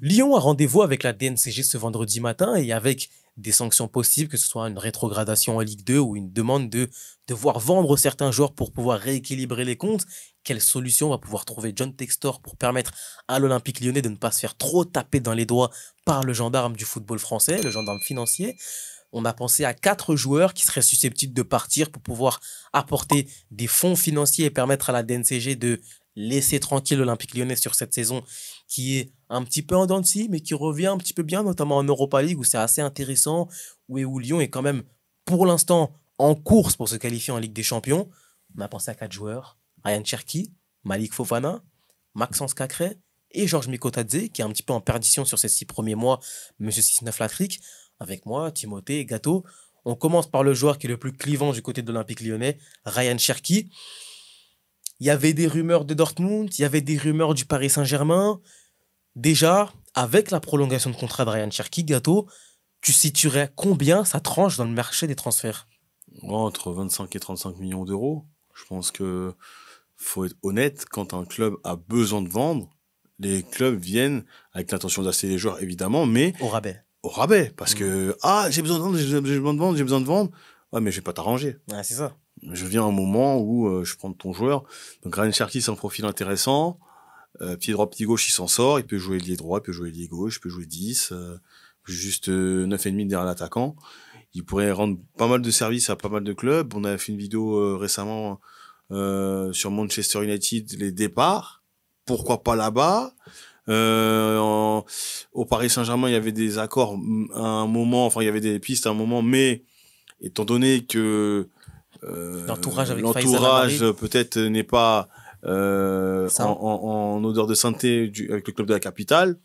Lyon a rendez-vous avec la DNCG ce vendredi matin et avec des sanctions possibles, que ce soit une rétrogradation en Ligue 2 ou une demande de devoir vendre certains joueurs pour pouvoir rééquilibrer les comptes. Quelle solution va pouvoir trouver John Textor pour permettre à l'Olympique Lyonnais de ne pas se faire trop taper dans les doigts par le gendarme du football français, le gendarme financier? On a pensé à 4 joueurs qui seraient susceptibles de partir pour pouvoir apporter des fonds financiers et permettre à la DNCG de laisser tranquille l'Olympique Lyonnais sur cette saison qui est un petit peu en dents de scie, mais qui revient un petit peu bien, notamment en Europa League où c'est assez intéressant, où Lyon est quand même, pour l'instant, en course pour se qualifier en Ligue des Champions. On a pensé à 4 joueurs: Ryan Cherki, Malik Fofana, Maxence Cacré et Georges Mikotadze, qui est un petit peu en perdition sur ces 6 premiers mois, Monsieur 6-9 Latric. Avec moi, Timothée et Gato. On commence par le joueur qui est le plus clivant du côté de l'Olympique Lyonnais, Ryan Cherki. Il y avait des rumeurs de Dortmund, il y avait des rumeurs du Paris Saint-Germain. Déjà, avec la prolongation de contrat de Ryan Cherki, Gato, tu situerais combien ça tranche dans le marché des transferts? Entre 25 et 35 millions d'euros. Je pense que faut être honnête, quand un club a besoin de vendre, les clubs viennent avec l'intention d'acheter les joueurs, évidemment, mais Au rabais. au rabais. Parce que, j'ai besoin de vendre, j'ai besoin de vendre, j'ai besoin de vendre. Ouais, mais je vais pas t'arranger. Ouais, c'est ça. Je viens à un moment où je prends ton joueur. Donc Ryan Cherki, c'est un profil intéressant. Pied droit, pied gauche, il s'en sort. Il peut jouer ailier droit, il peut jouer ailier gauche, il peut jouer 10. Juste 9,5 derrière l'attaquant. Il pourrait rendre pas mal de services à pas mal de clubs. On a fait une vidéo récemment sur Manchester United, les départs. Pourquoi pas là-bas? Au Paris Saint-Germain, il y avait des accords à un moment, enfin il y avait des pistes à un moment, mais étant donné que L'entourage avec l'entourage peut-être n'est pas Ça. en odeur de sainteté avec le club de la capitale,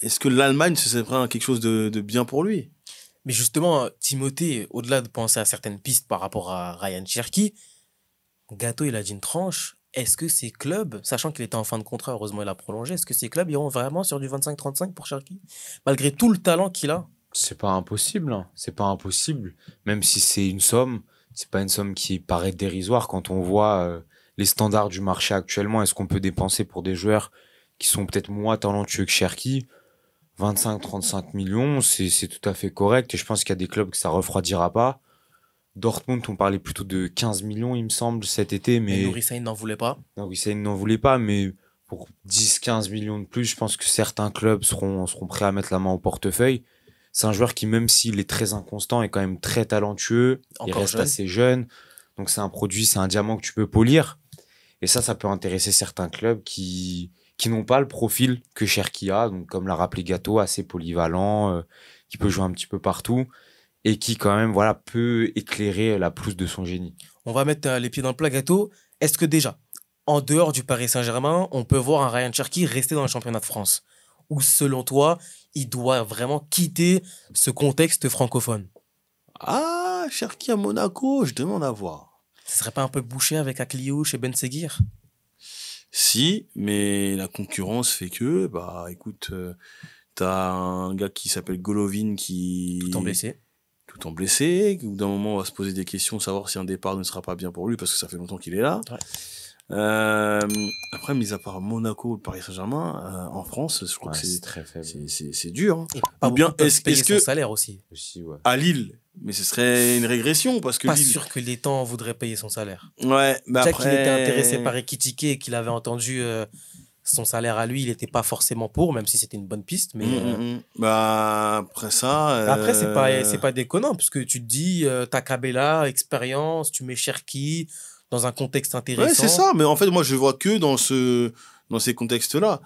est-ce que l'Allemagne ce serait quelque chose de bien pour lui? Mais justement, Timothée, au-delà de penser à certaines pistes par rapport à Ryan Cherki, Gato, il a dit une tranche. Est-ce que ces clubs, sachant qu'il était en fin de contrat, heureusement il a prolongé, est-ce que ces clubs iront vraiment sur du 25-35 pour Cherki? Malgré tout le talent qu'il a? C'est pas impossible, hein. C'est pas impossible. Même si c'est une somme, c'est pas une somme qui paraît dérisoire quand on voit les standards du marché actuellement. Est-ce qu'on peut dépenser pour des joueurs qui sont peut-être moins talentueux que Cherki? 25-35 millions, c'est tout à fait correct. Et je pense qu'il y a des clubs que ça refroidira pas. Dortmund, on parlait plutôt de 15 millions, il me semble, cet été. Mais Mais Nouri Sahin n'en voulait pas. Nouri Sahin n'en voulait pas. Mais pour 10-15 millions de plus, je pense que certains clubs seront prêts à mettre la main au portefeuille. C'est un joueur qui, même s'il est très inconstant, est quand même très talentueux. Il Encore reste jeune. assez jeune. Donc c'est un produit, c'est un diamant que tu peux polir. Et ça peut intéresser certains clubs qui n'ont pas le profil que Cherki a. Donc comme l'a rappelé Gato, assez polyvalent, qui peut jouer un petit peu partout. Et qui quand même peut éclairer la pelouse de son génie. On va mettre les pieds dans le plat, Gato. Est-ce que déjà, en dehors du Paris Saint-Germain, on peut voir un Ryan Cherki rester dans le championnat de France? Ou selon toi, il doit vraiment quitter ce contexte francophone? Ah, Cherki à Monaco, je demande à voir. Ce serait pas un peu bouché avec Akliouche et Ben Seguir? Si, mais la concurrence fait que, écoute, t'as un gars qui s'appelle Golovin qui... Tout en blessé. Tout en blessé. Au bout d'un moment, on va se poser des questions, savoir si un départ ne sera pas bien pour lui, parce que ça fait longtemps qu'il est là. Ouais. Après, mis à part Monaco ou le Paris Saint-Germain, en France, je crois que C'est très faible. c'est dur. Hein. Et pas Ou bien, beaucoup peuvent est-ce payer que son salaire aussi. Aussi, ouais. à Lille, mais ce serait une régression, parce que Pas Lille... sûr que les temps voudraient payer son salaire. Ouais, mais Déjà après... qu'il était intéressé par Ekitike et qu'il avait entendu son salaire à lui, il n'était pas forcément pour, même si c'était une bonne piste. Mais après ça... après, c'est pas déconnant, parce que tu te dis, t'as Kabela, expérience, tu mets Cherki dans un contexte intéressant. Ouais, c'est ça. Mais en fait, moi, je vois que dans ces contextes-là.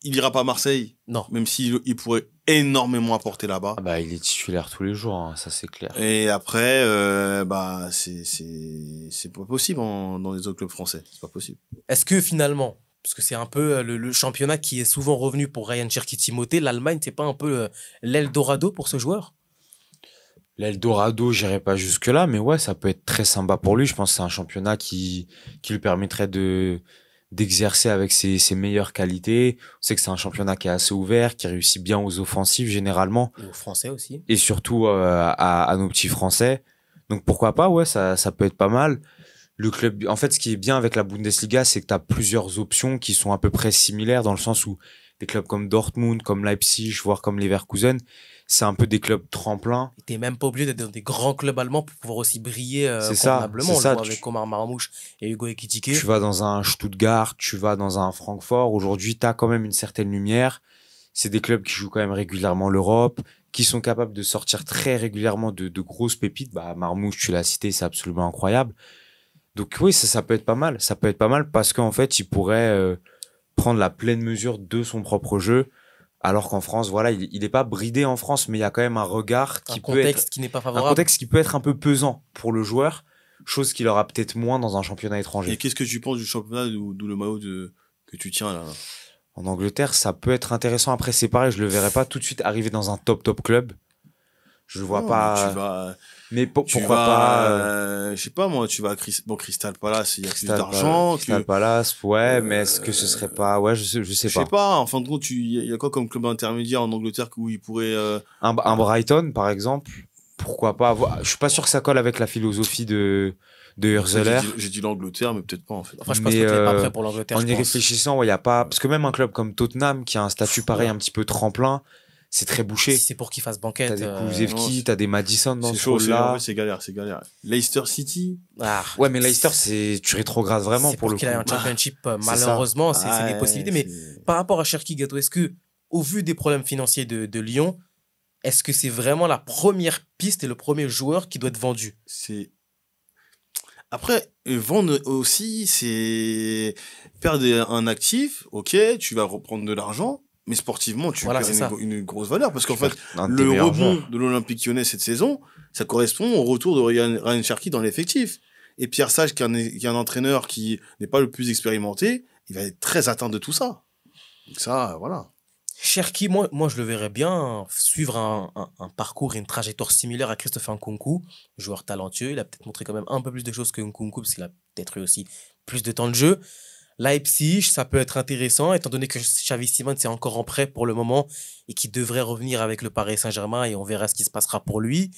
Il ira pas à Marseille. Non. Même s'il pourrait énormément apporter là-bas. Il est titulaire tous les jours, hein, ça c'est clair. Et après, c'est pas possible dans les autres clubs français. C'est pas possible. Est-ce que finalement, parce que c'est un peu le championnat qui est souvent revenu pour Ryan Cherki Timothée, l'Allemagne, c'est pas un peu l'Eldorado pour ce joueur? L'Eldorado, j'irai pas jusque-là, mais ouais, ça peut être très sympa pour lui. Je pense que c'est un championnat qui lui permettrait d'exercer avec ses meilleures qualités. On sait que c'est un championnat qui est assez ouvert, qui réussit bien aux offensives généralement. Et aux Français aussi. Et surtout à nos petits Français. Donc pourquoi pas, ouais, ça peut être pas mal. Le club, en fait, ce qui est bien avec la Bundesliga, c'est que tu as plusieurs options qui sont à peu près similaires dans le sens où des clubs comme Dortmund, comme Leipzig, voire comme Leverkusen, c'est un peu des clubs tremplins. T'es même pas obligé d'être dans des grands clubs allemands pour pouvoir aussi briller C'est ça, convenablement. c'est On ça. le voit avec Omar Marmouche et Hugo Ekitike. Tu vas dans un Stuttgart, tu vas dans un Francfort. Aujourd'hui, tu as quand même une certaine lumière. C'est des clubs qui jouent quand même régulièrement l'Europe, qui sont capables de sortir très régulièrement de grosses pépites. Bah, Marmouche, tu l'as cité, c'est absolument incroyable. Donc oui, ça peut être pas mal. Ça peut être pas mal parce qu'en fait, il pourrait prendre la pleine mesure de son propre jeu. Alors qu'en France, voilà, il est pas bridé en France, mais il y a quand même un regard Un qui peut être, contexte qui n'est pas un favorable. contexte qui peut être un peu pesant pour le joueur, chose qu'il aura peut-être moins dans un championnat étranger. Et qu'est-ce que tu penses du championnat d'où le maillot que tu tiens là? En Angleterre, ça peut être intéressant. Après, c'est pareil, je le verrai pas tout de suite arriver dans un top club. Je le vois Non, pas. Mais tu pourquoi vas, pas je sais pas moi, tu vas à Crystal Palace, il y a plus Crystal d'argent. Crystal Palace, ouais, mais est-ce que ce serait pas, ouais, je sais Je pas. sais pas, en fin de compte, il y a quoi comme club intermédiaire en Angleterre où il pourrait. Un Brighton, par exemple, pourquoi pas avoir. Je suis pas sûr que ça colle avec la philosophie de Hurzeler. J'ai dit l'Angleterre, mais peut-être pas en fait. Enfin, je pense que tu n'es pas prêt pour l'Angleterre. En je y pense. réfléchissant, ouais, y a pas, parce que même un club comme Tottenham, qui a un statut pareil, un petit peu tremplin, c'est très bouché. Si c'est pour qu'il fasse T'as banquette. des Kulusevski, t'as des Madison dans C'est ce chaud, rôle-là. c'est galère. Leicester City. Ouais, mais Leicester, tu rétrogrades vraiment c'est pour le qu'il coup. ait un championship. ça. Malheureusement, c'est des possibilités. Mais c'est- par rapport à Cherki Gâteau, est-ce que, au vu des problèmes financiers de Lyon, est-ce que c'est vraiment la première piste et le premier joueur qui doit être vendu? c'est. Après, vendre aussi, c'est perdre un actif, ok, tu vas reprendre de l'argent, mais sportivement, tu Voilà, perds c'est ça. une grosse valeur, parce qu'en fait, Un de tes le meilleurs rebond joueurs. de l'Olympique Lyonnais cette saison, ça correspond au retour de Ryan Cherki dans l'effectif. Et Pierre Sage, qui est un entraîneur qui n'est pas le plus expérimenté, il va être très atteint de tout ça. Donc ça, voilà. Cherki, moi, je le verrais bien suivre un parcours et une trajectoire similaire à Christopher Nkunku, joueur talentueux. Il a peut-être montré quand même un peu plus de choses que Nkunku, parce qu'il a peut-être eu aussi plus de temps de jeu. Leipzig, ça peut être intéressant, étant donné que Xavi Simons est encore en prêt pour le moment et qu'il devrait revenir avec le Paris Saint-Germain et on verra ce qui se passera pour lui.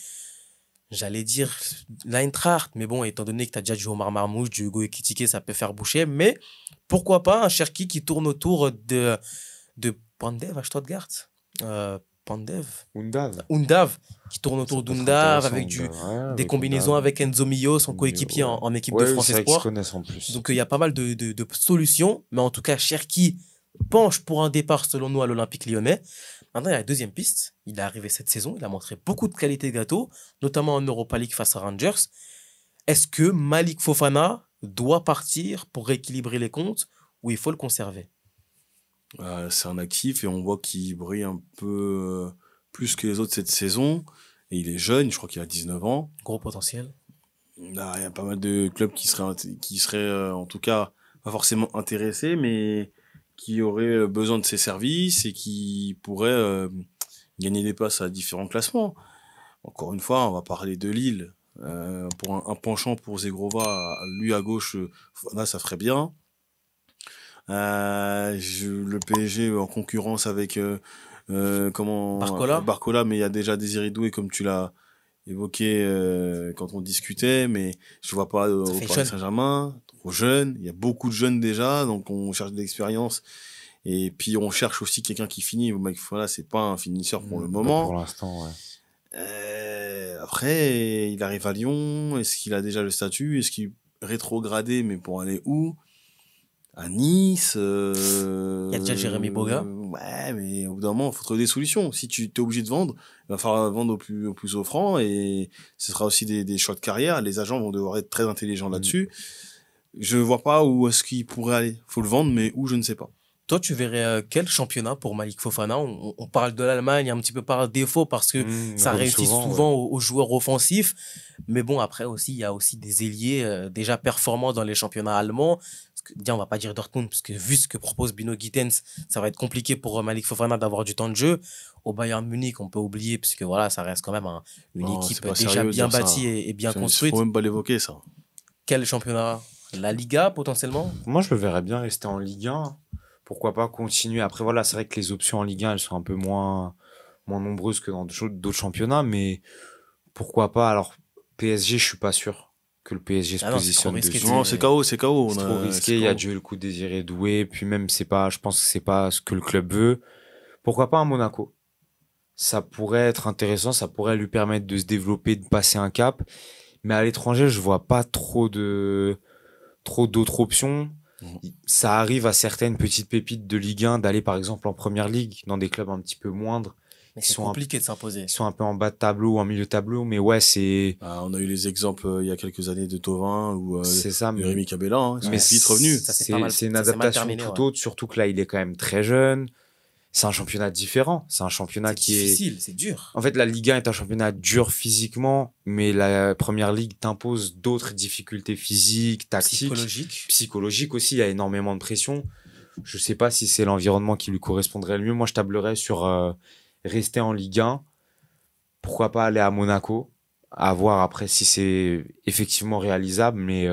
J'allais dire l'Eintracht, mais bon, étant donné que tu as déjà du Omar Marmouche, du Hugo Ekitike, ça peut faire boucher. Mais pourquoi pas un Cherki qui tourne autour de Pandev à Stuttgart. Pandev. Undav, qui tourne autour d'Undav avec des combinaisons avec Enzo Mio, son coéquipier en équipe de France Espoir. En plus. Donc il y a pas mal de solutions, mais en tout cas, Cherki penche pour un départ selon nous à l'Olympique Lyonnais. Maintenant, il y a la deuxième piste. Il est arrivé cette saison, il a montré beaucoup de qualité gâteau, notamment en Europa League face à Rangers. Est-ce que Malik Fofana doit partir pour rééquilibrer les comptes ou il faut le conserver? C'est un actif et on voit qu'il brille un peu plus que les autres cette saison. Et il est jeune, je crois qu'il a 19 ans. Gros potentiel. Là, il y a pas mal de clubs qui seraient en tout cas pas forcément intéressés, mais qui auraient besoin de ses services et qui pourraient gagner des places à différents classements. Encore une fois, on va parler de Lille. Pour un penchant pour Zegrova, lui à gauche, là, ça ferait bien. Le PSG en concurrence avec Barcola, mais il y a déjà Désiré Doué comme tu l'as évoqué quand on discutait, mais je vois pas au Paris Saint-Germain, trop jeune, il y a beaucoup de jeunes déjà, donc on cherche de l'expérience et puis on cherche aussi quelqu'un qui finit. Voilà, c'est pas un finisseur pour le moment. Pour l'instant, ouais. Après, il arrive à Lyon, est-ce qu'il a déjà le statut, est-ce qu'il est rétrogradé, mais pour aller où? À Nice. Il y a déjà Jérémy Boga. Ouais, mais au bout d'un moment, il faut trouver des solutions. Si tu t'es obligé de vendre, il va falloir vendre au plus offrant et ce sera aussi des choix de carrière. Les agents vont devoir être très intelligents là-dessus. Je vois pas où est-ce qu'il pourrait aller. Faut le vendre, mais où, je ne sais pas. Toi, tu verrais quel championnat pour Malik Fofana? On parle de l'Allemagne un petit peu par défaut parce que ça réussit souvent aux joueurs offensifs. Mais bon, après aussi, il y a aussi des ailiers déjà performants dans les championnats allemands. On va pas dire Dortmund, parce que vu ce que propose Bino Gittens, ça va être compliqué pour Malik Fofana d'avoir du temps de jeu. Au Bayern Munich, on peut oublier, parce que voilà, ça reste quand même une équipe déjà bien bâtie et bien construite. Il faut même pas l'évoquer, ça. Quel championnat? La Liga, potentiellement? Moi, je le verrais bien rester en Ligue 1. Pourquoi pas continuer? Après, voilà, c'est vrai que les options en Ligue 1, elles sont un peu moins nombreuses que dans d'autres championnats, mais pourquoi pas? Alors, PSG, je suis pas sûr. que le PSG se Ah non, c'est trop positionne risqué, dessus. Non, c'est KO, c'est KO. C'est On trop a- risqué. c'est Il y a KO. Joel Coup Désiré Doué. Puis même, je pense que c'est pas ce que le club veut. Pourquoi pas un Monaco? Ça pourrait être intéressant. Ça pourrait lui permettre de se développer, de passer un cap. Mais à l'étranger, je vois pas trop d'autres options. Mhm. Ça arrive à certaines petites pépites de Ligue 1 d'aller par exemple en Première Ligue, dans des clubs un petit peu moindres, Mais qui c'est sont compliqué de s'imposer. qui sont un peu en bas de tableau ou en milieu de tableau. Mais ouais, Ah, on a eu les exemples il y a quelques années de Thauvin ou c'est ça. de Rémi Cabella. Hein, ils Mais sont vite revenus. Ça, c'est pas mal- c'est une ça, c'est mal adaptation terminé, tout ouais. autre, surtout que là, il est quand même très jeune. C'est un championnat différent. C'est un championnat C'est qui est... difficile, c'est dur. En fait, la Ligue 1 est un championnat dur physiquement, mais la Première Ligue t'impose d'autres difficultés physiques, tactiques, Psychologique. psychologiques aussi. Il y a énormément de pression. Je sais pas si c'est l'environnement qui lui correspondrait le mieux. Moi, je tablerais sur rester en Ligue 1. Pourquoi pas aller à Monaco? À voir après si c'est effectivement réalisable, mais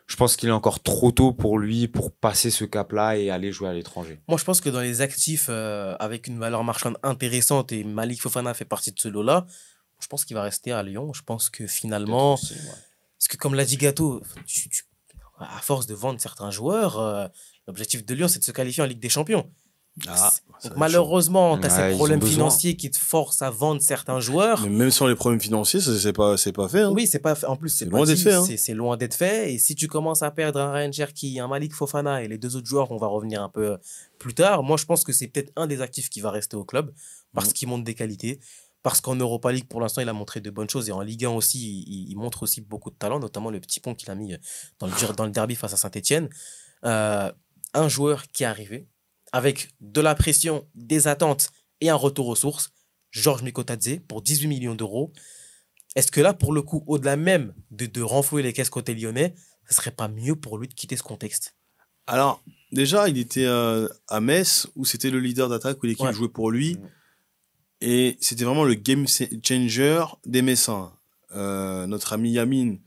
je pense qu'il est encore trop tôt pour lui pour passer ce cap-là et aller jouer à l'étranger. Moi, je pense que dans les actifs avec une valeur marchande intéressante, et Malik Fofana fait partie de ce lot-là, je pense qu'il va rester à Lyon. Je pense que finalement, Peut-être aussi, ouais. parce que comme l'a dit Gato, à force de vendre certains joueurs, l'objectif de Lyon, c'est de se qualifier en Ligue des Champions. Ah, ça Donc, va être malheureusement, tu as Ouais, ces ils ont problèmes besoin. financiers qui te forcent à vendre certains joueurs. chaud. Mais même sans les problèmes financiers, c'est pas fait. Hein. Oui, c'est pas en plus c'est C'est pas loin d'être dit, fait, hein. c'est loin d'être fait, et si tu commences à perdre un Ryan Cherki, un Malik Fofana et les deux autres joueurs, on va revenir un peu plus tard. Moi, je pense que c'est peut-être un des actifs qui va rester au club parce qu'il montre des qualités, parce qu'en Europa League pour l'instant, il a montré de bonnes choses, et en Ligue 1 aussi, il montre aussi beaucoup de talent, notamment le petit pont qu'il a mis dans le derby face à Saint-Etienne. Un joueur qui est arrivé avec de la pression, des attentes et un retour aux sources, Georges Mikotadze, pour 18 millions d'euros. Est-ce que là, pour le coup, au-delà même de renflouer les caisses côté lyonnais, ce serait pas mieux pour lui de quitter ce contexte? Alors, déjà, il était à Metz, où c'était le leader d'attaque, où l'équipe Ouais. jouait pour lui. Et c'était vraiment le game changer des Messins. Notre ami Yamine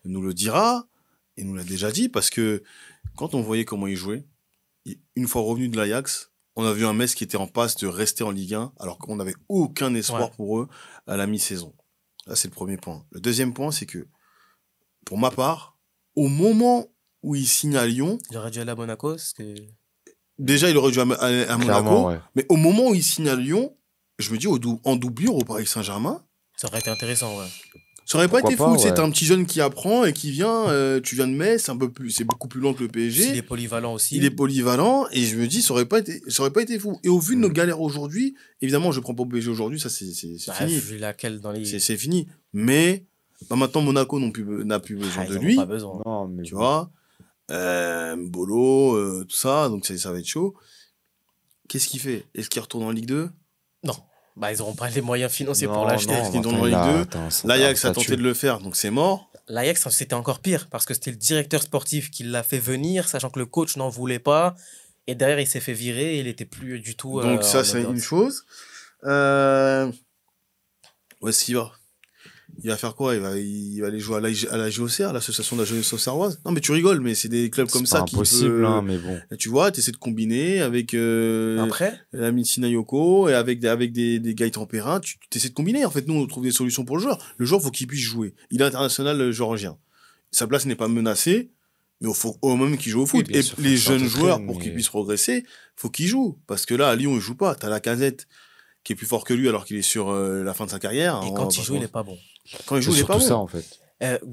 nous le dira, et nous l'a déjà dit, parce que quand on voyait comment il jouait, une fois revenu de l'Ajax, on a vu un Metz qui était en passe de rester en Ligue 1, alors qu'on n'avait aucun espoir Ouais. pour eux à la mi-saison. Là, c'est le premier point. Le deuxième point, c'est que, pour ma part, au moment où il signe à Lyon, Il aurait dû aller à Monaco, parce que... déjà, il aurait dû aller à Clairement, Monaco, ouais. mais au moment où il signe à Lyon, je me dis, en doublure au Paris Saint-Germain, ça aurait été intéressant, ouais. ça aurait pas Pourquoi été pas, fou. ouais. C'est un petit jeune qui apprend et qui vient, tu viens de Metz, c'est beaucoup plus lent que le PSG. Il est polyvalent aussi. Il est polyvalent et je me dis, ça aurait pas été fou. Et au vu de nos galères aujourd'hui, évidemment, je prends pas au PSG aujourd'hui, ça c'est Bah, fini. vu laquelle dans les... C'est fini. Mais, bah, maintenant, Monaco n'a plus besoin Ah, ils de en ont lui. pas besoin. Non, mais Tu vois, Mbolo, tout ça, donc ça va être chaud. Qu'est-ce qu'il fait? Est-ce qu'il retourne en Ligue 2? Non. Bah, ils n'auront pas les moyens financiers non, pour l'acheter. Est-ce qu'ils non, tournent en attends, Ligue 2? attends, ça L'Ajax part a tenté statut. de le faire, donc c'est mort. L'Ajax, c'était encore pire, parce que c'était le directeur sportif qui l'a fait venir, sachant que le coach n'en voulait pas. Et derrière, il s'est fait virer et il n'était plus du tout... Donc ça, en c'est mode- une chose. Où est-ce qu'il va? Il va faire quoi? Il va aller jouer à la JOCR, l'association de la jeunesse auxerroise. Non, mais tu rigoles, mais c'est des clubs comme C'est ça pas qui impossible, peut... hein, mais bon. Tu vois, tu essaies de combiner avec Après, la Mitsina Yoko et avec des Gaëtan Perrin. Tu essaies de combiner. En fait, nous, on trouve des solutions pour le joueur. Le joueur, faut qu'il puisse jouer. Il est international géorgien. Sa place n'est pas menacée, mais il faut au même qu'il joue au foot. bien Et sûr, faut les que ça jeunes t'entraîne, joueurs, pour mais- qu'ils puissent progresser, faut qu'ils jouent. Parce que là, à Lyon, il joue pas. T'as la Casette qui est plus fort que lui alors qu'il est sur la fin de sa carrière. et quand il joue, il n'est pas bon. Quand il joue, C'est il est pas surtout bon. ça, en fait.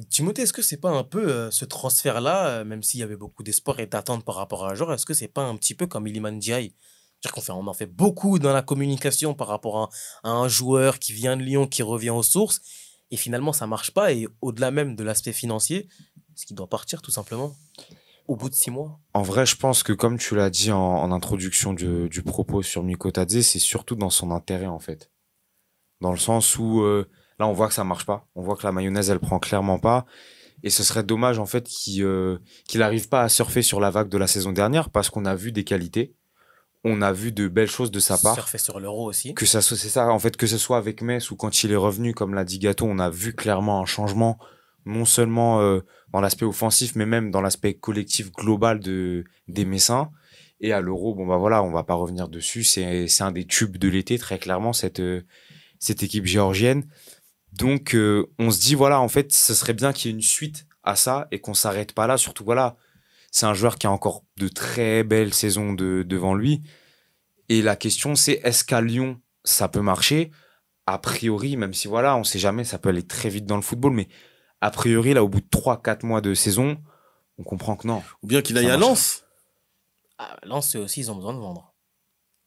Timothée, est-ce que c'est pas un peu ce transfert-là, même s'il y avait beaucoup d'espoir et d'attente par rapport à un joueur, est-ce que c'est pas un petit peu comme Iliman Ndiaye? C'est-à-dire on en fait beaucoup dans la communication par rapport à un joueur qui vient de Lyon, qui revient aux sources, et finalement ça marche pas, et au-delà même de l'aspect financier, est-ce qu'il doit partir tout simplement au bout de 6 mois? En vrai, je pense que comme tu l'as dit en introduction du propos sur Mikotadze, c'est surtout dans son intérêt, en fait. Dans le sens où, là, on voit que ça marche pas. On voit que la mayonnaise, elle prend clairement pas. Et ce serait dommage, en fait, qu'il arrive pas à surfer sur la vague de la saison dernière parce qu'on a vu des qualités. On a vu de belles choses de sa part. Surfer sur l'euro aussi. Que ça soit, c'est ça, en fait, que ce soit avec Metz ou quand il est revenu, comme l'a dit Gato, on a vu clairement un changement, non seulement dans l'aspect offensif, mais même dans l'aspect collectif global des Messins. Et à l'Euro, bon bah voilà, on va pas revenir dessus, c'est un des tubes de l'été, très clairement, cette équipe géorgienne. Donc, on se dit, voilà, en fait, ce serait bien qu'il y ait une suite à ça et qu'on s'arrête pas là. Surtout, voilà, c'est un joueur qui a encore de très belles saisons devant lui. Et la question, c'est est-ce qu'à Lyon, ça peut marcher? A priori, même si voilà, on sait jamais, ça peut aller très vite dans le football, mais a priori, là, au bout de 3-4 mois de saison, on comprend que non. Ou bien qu'il Ça aille à marchera. Lens. Ah, Lens, eux aussi, ils ont besoin de vendre.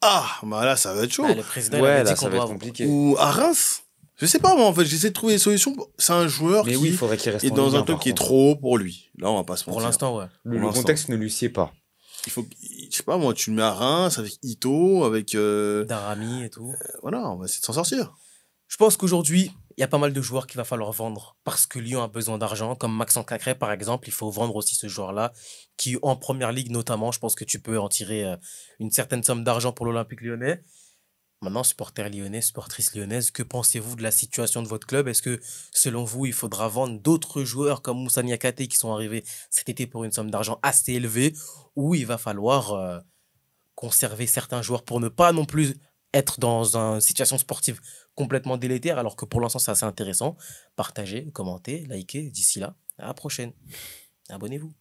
Ah, bah là, ça va être chaud. Ah, le président il Ouais, avait là, dit qu'on ça va être doit. compliqué. Ou à Reims. Je sais pas, moi, en fait, j'essaie de trouver des solutions. C'est un joueur Mais qui oui, il faudrait qu'il reste est en dans Ligue un 1, club par qui est contre. trop haut pour lui. Là, on va pas se Pour mentir. l'instant, ouais. Le Pour l'instant. contexte ne lui sied pas. Il faut, je sais pas, moi, tu le mets à Reims avec Ito, avec, Darami et tout. voilà, on va essayer de s'en sortir. Je pense qu'aujourd'hui, il y a pas mal de joueurs qu'il va falloir vendre parce que Lyon a besoin d'argent. Comme Maxence Cacré, par exemple, il faut vendre aussi ce joueur-là qui, en première ligue notamment, je pense que tu peux en tirer une certaine somme d'argent pour l'Olympique lyonnais. Maintenant, supporters lyonnais, supportrices lyonnaises, que pensez-vous de la situation de votre club? Est-ce que, selon vous, il faudra vendre d'autres joueurs comme Moussa Niakhaté qui sont arrivés cet été pour une somme d'argent assez élevée ou il va falloir conserver certains joueurs pour ne pas non plus être dans une situation sportive complètement délétère alors que pour l'instant, c'est assez intéressant. Partagez, commentez, likez. D'ici là, à la prochaine. Abonnez-vous.